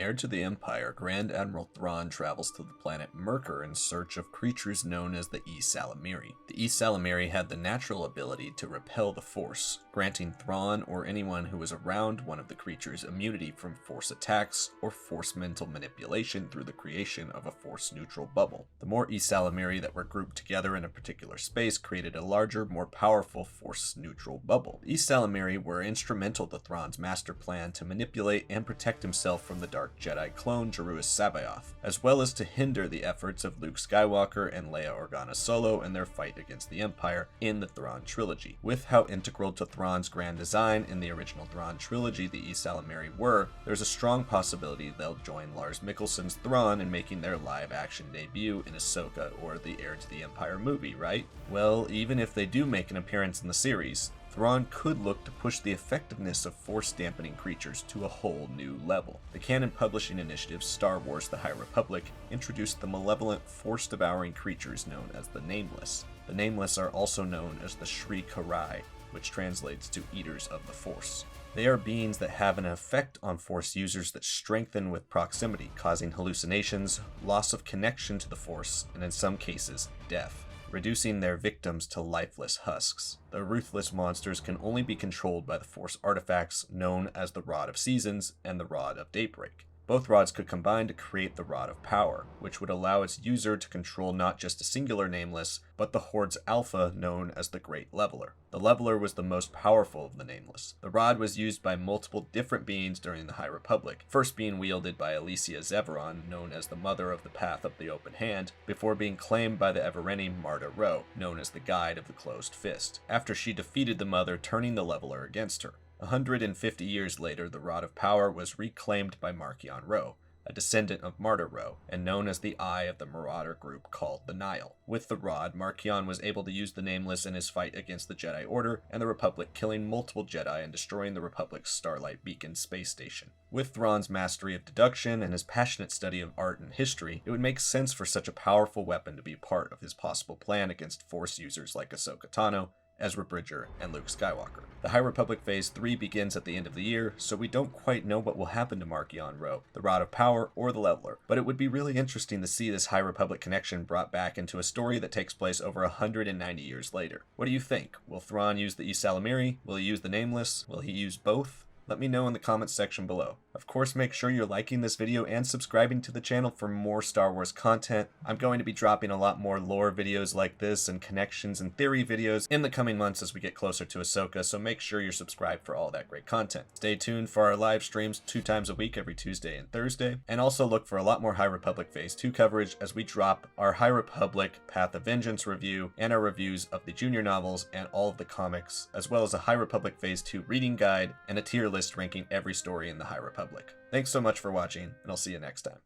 Heir to the Empire, Grand Admiral Thrawn travels to the planet Merkur in search of creatures known as the Ysalamiri. The Ysalamiri had the natural ability to repel the Force, granting Thrawn or anyone who was around one of the creatures immunity from Force attacks or Force mental manipulation through the creation of a Force-neutral bubble. The more Ysalamiri that were grouped together in a particular space created a larger, more powerful Force-neutral bubble. The Ysalamiri were instrumental to Thrawn's master plan to manipulate and protect himself from the Dark Jedi clone Joruus C'Baoth, as well as to hinder the efforts of Luke Skywalker and Leia Organa Solo in their fight against the Empire in the Thrawn Trilogy. With how integral to Thrawn's grand design in the original Thrawn Trilogy the Ysalamiri were, there's a strong possibility they'll join Lars Mikkelsen's Thrawn in making their live-action debut in Ahsoka or the Heir to the Empire movie, right? Well, even if they do make an appearance in the series, Thrawn could look to push the effectiveness of Force-dampening creatures to a whole new level. The canon publishing initiative Star Wars The High Republic introduced the malevolent, Force-devouring creatures known as the Nameless. The Nameless are also known as the Shri Karai, which translates to Eaters of the Force. They are beings that have an effect on Force users that strengthen with proximity, causing hallucinations, loss of connection to the Force, and in some cases, death, reducing their victims to lifeless husks. The ruthless monsters can only be controlled by the Force artifacts known as the Rod of Seasons and the Rod of Daybreak. Both rods could combine to create the Rod of Power, which would allow its user to control not just a singular Nameless, but the Horde's alpha known as the Great Leveler. The Leveler was the most powerful of the Nameless. The rod was used by multiple different beings during the High Republic, first being wielded by Alicia Zeveron, known as the Mother of the Path of the Open Hand, before being claimed by the Evereni Marda Ro, known as the Guide of the Closed Fist, after she defeated the Mother, turning the Leveler against her. 150 years later, the Rod of Power was reclaimed by Marchion Ro, a descendant of Marda Ro, and known as the Eye of the Marauder group called the Nile. With the Rod, Marchion was able to use the Nameless in his fight against the Jedi Order and the Republic, killing multiple Jedi and destroying the Republic's Starlight Beacon space station. With Thrawn's mastery of deduction and his passionate study of art and history, it would make sense for such a powerful weapon to be part of his possible plan against Force users like Ahsoka Tano, Ezra Bridger, and Luke Skywalker. The High Republic Phase 3 begins at the end of the year, so we don't quite know what will happen to Marchion Ro, the Rod of Power, or the Leveler, but it would be really interesting to see this High Republic connection brought back into a story that takes place over 190 years later. What do you think? Will Thrawn use the Ysalamiri? Will he use the Nameless? Will he use both? Let me know in the comments section below. Of course, make sure you're liking this video and subscribing to the channel for more Star Wars content. I'm going to be dropping a lot more lore videos like this and connections and theory videos in the coming months as we get closer to Ahsoka, so make sure you're subscribed for all that great content. Stay tuned for our live streams 2 times a week every Tuesday and Thursday, and also look for a lot more High Republic Phase 2 coverage as we drop our High Republic Path of Vengeance review and our reviews of the junior novels and all of the comics, as well as a High Republic Phase 2 reading guide and a tier list ranking every story in the High Republic. Thanks so much for watching, and I'll see you next time.